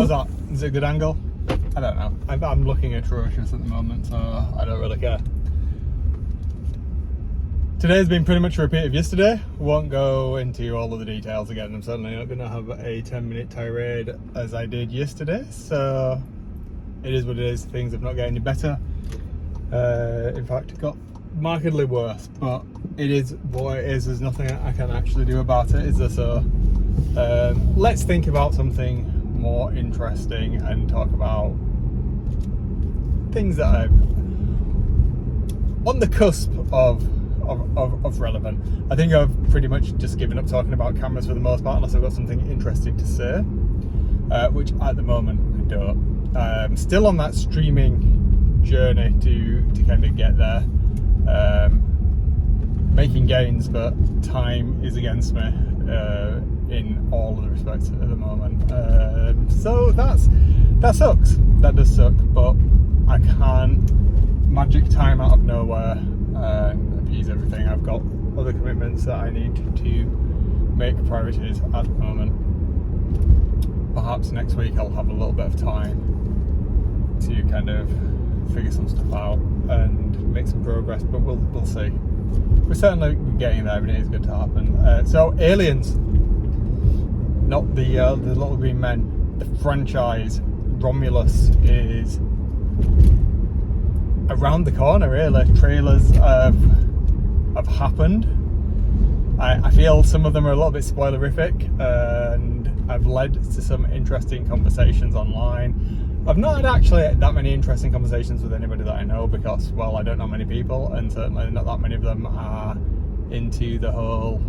How's that? Is it a good angle? I don't know. I'm looking atrocious at the moment, so I don't really care. Today's been pretty much a repeat of yesterday. Won't go into all of the details again. I'm certainly not going to have a 10-minute tirade as I did yesterday. So it is what it is. Things have not got any better. In fact, it got markedly worse. But it is what it is. There's nothing I can actually do about it, is there? So let's think about something more interesting and talk about things that are on the cusp of relevant. I think I've pretty much just given up talking about cameras for the most part, unless I've got something interesting to say, which at the moment I don't. Still on that streaming journey to kind of get there, making gains, but time is against me in all of the respects at the moment. So that sucks. That does suck, but I can't magic time out of nowhere and appease everything. I've got other commitments that I need to make priorities at the moment. Perhaps next week I'll have a little bit of time to kind of figure some stuff out and make some progress, but we'll see. We're certainly getting there, and it is good to happen. So Aliens, not the little green men, the franchise Romulus is around the corner, really. Trailers have happened. I feel some of them are a little bit spoilerific, and I've led to some interesting conversations online. I've not had actually that many interesting conversations with anybody that I know, because, well, I don't know many people, and certainly not that many of them are into the whole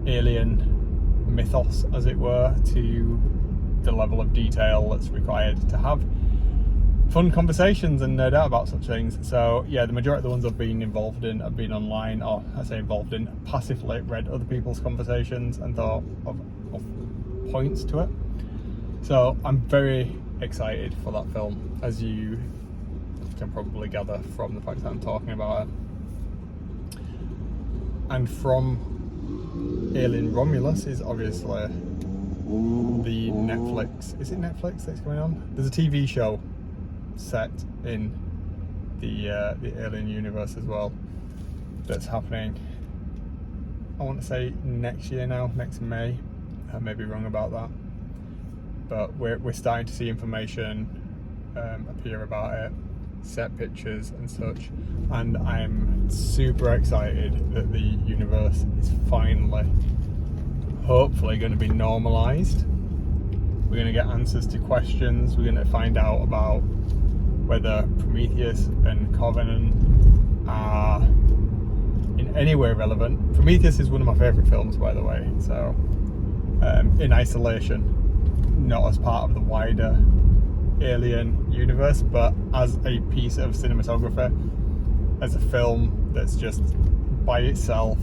alien mythos, as it were, to the level of detail that's required to have fun conversations and nerd out about such things. So yeah, the majority of the ones I've been involved in have been online, or I say involved in, passively read other people's conversations and thought of points to it. So I'm very excited for that film, as you can probably gather from the fact that I'm talking about it. And from Alien Romulus is obviously the Netflix, is it Netflix that's going on? There's a TV show set in the Alien universe as well that's happening, I want to say next year now, next May. I may be wrong about that, but we're starting to see information appear about it, set pictures and such, and I'm super excited that the universe is finally, hopefully, going to be normalized. We're going to get answers to questions. We're going to find out about whether Prometheus and Covenant are in any way relevant. Prometheus is one of my favourite films, by the way, so in isolation, not as part of the wider Alien universe, but as a piece of cinematography, as a film that's just by itself,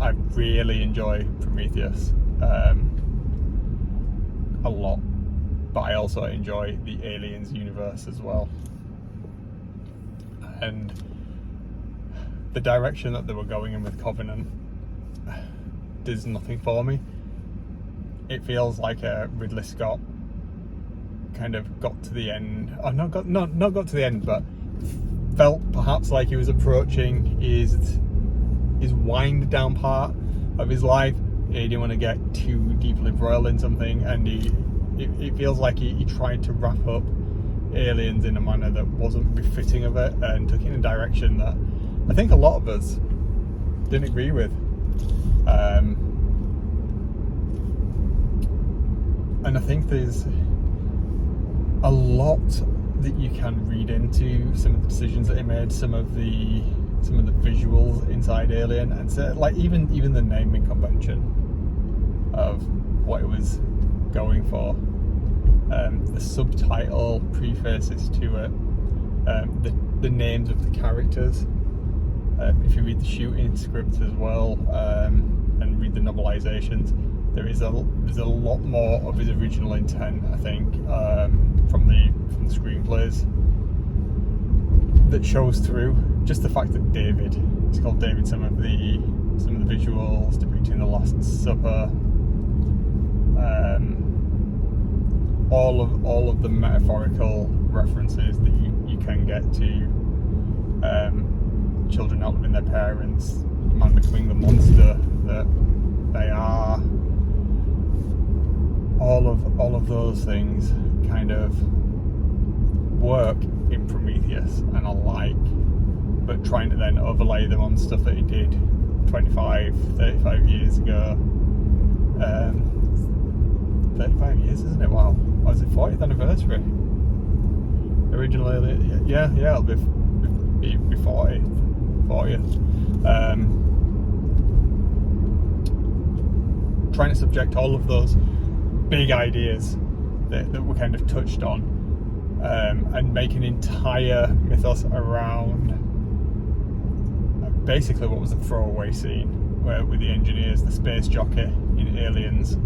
I really enjoy Prometheus a lot, but I also enjoy the Aliens universe as well. And the direction that they were going in with Covenant does nothing for me. It feels like a Ridley Scott kind of got to the end, or not got to the end, but felt perhaps like he was approaching his wind down part of his life. He didn't want to get too deeply embroiled in something, and it feels like he tried to wrap up Aliens in a manner that wasn't befitting of it, and took it in a direction that I think a lot of us didn't agree with. And I think there's a lot that you can read into some of the decisions that he made, some of the visuals inside Alien, and so, like, even the naming convention of what it was going for, the subtitle prefaces to it, the names of the characters. If you read the shooting script as well, and read the novelizations, there's a lot more of his original intent, I think, from the screenplays that shows through. Just the fact that it's called David, some of the visuals depicting the Last Supper, all of the metaphorical references that you can get to children outliving their parents, man becoming the monster that they are. All of those things kind of work in Prometheus, and I like, but trying to then overlay them on stuff that he did 25, 35 years ago. 35 years, isn't it? Wow. Or is it 40th anniversary? Originally, yeah, it'll be 40th. Trying to subject all of those big ideas that were kind of touched on, and make an entire mythos around basically what was a throwaway scene where with the engineers, the space jockey in Aliens.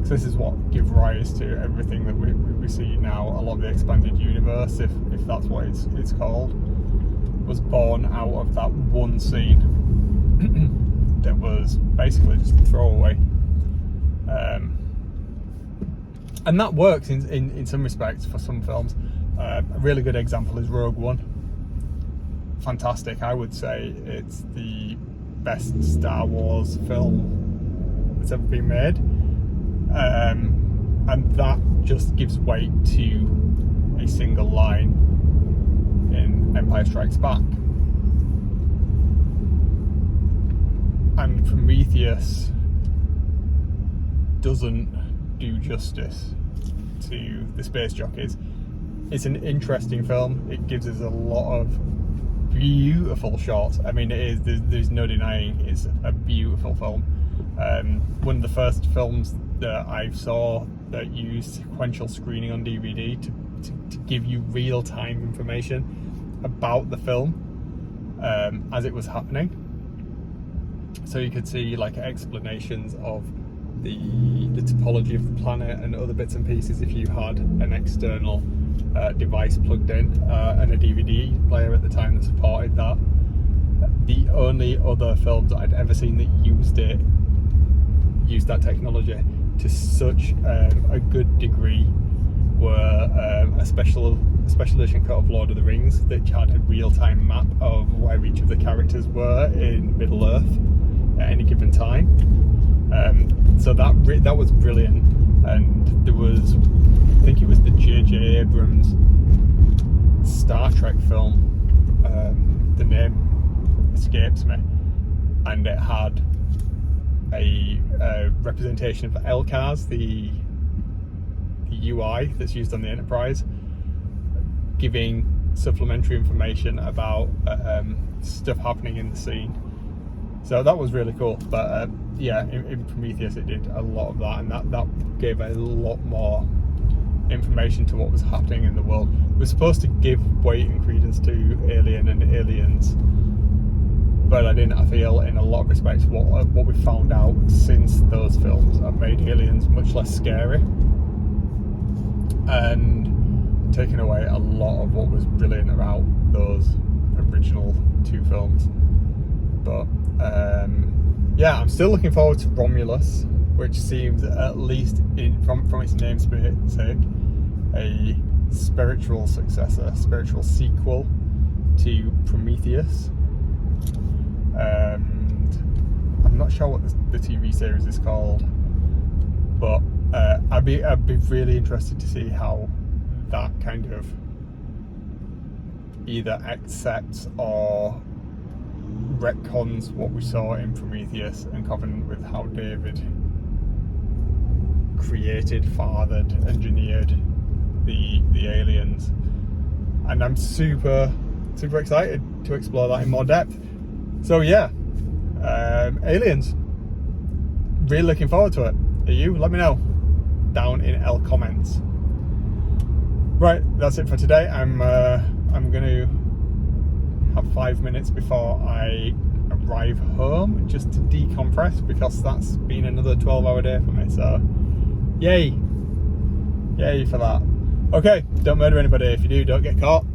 So this is what gives rise to everything that we see now. A lot of the expanded universe, if that's what it's called, was born out of that one scene that was basically just a throwaway. And that works in some respects for some films. A really good example is Rogue One. Fantastic. I would say it's the best Star Wars film that's ever been made. And that just gives weight to a single line in Empire Strikes Back. And Prometheus doesn't do justice to the space jockeys. It's an interesting film. It gives us a lot of beautiful shots. I mean, it is, there's no denying it's a beautiful film. One of the first films that I saw that used sequential screening on DVD to give you real-time information about the film as it was happening. So you could see like explanations of the topology of the planet and other bits and pieces if you had an external device plugged in, and a DVD player at the time that supported that. The only other films that I'd ever seen that used that technology to such a good degree were a special edition cut of Lord of the Rings that had a real-time map of where each of the characters were in Middle Earth at any given time. So that was brilliant. And there was, I think it was the J.J. Abrams Star Trek film, the name escapes me, and it had a representation of LCARS, the UI that's used on the Enterprise, giving supplementary information about stuff happening in the scene. So that was really cool. But yeah, in Prometheus it did a lot of that, and that gave a lot more information to what was happening in the world. It was supposed to give weight and credence to Alien and Aliens, but I didn't feel in a lot of respects what we found out since those films have made Aliens much less scary and taken away a lot of what was brilliant about those original two films. But yeah, I'm still looking forward to Romulus, which seems, at least from its namesake, a spiritual successor, spiritual sequel to Prometheus. I'm not sure what the TV series is called, but I'd be really interested to see how that kind of either accepts or retcons what we saw in Prometheus and Covenant with how David created, fathered, engineered the aliens. And I'm super excited to explore that in more depth. So yeah, Aliens, really looking forward to it. Are you? Let me know down in L comments. Right, that's it for today. I'm gonna have 5 minutes before I arrive home just to decompress, because that's been another 12-hour day for me. So yay for that. Okay, don't murder anybody. If you do, don't get caught.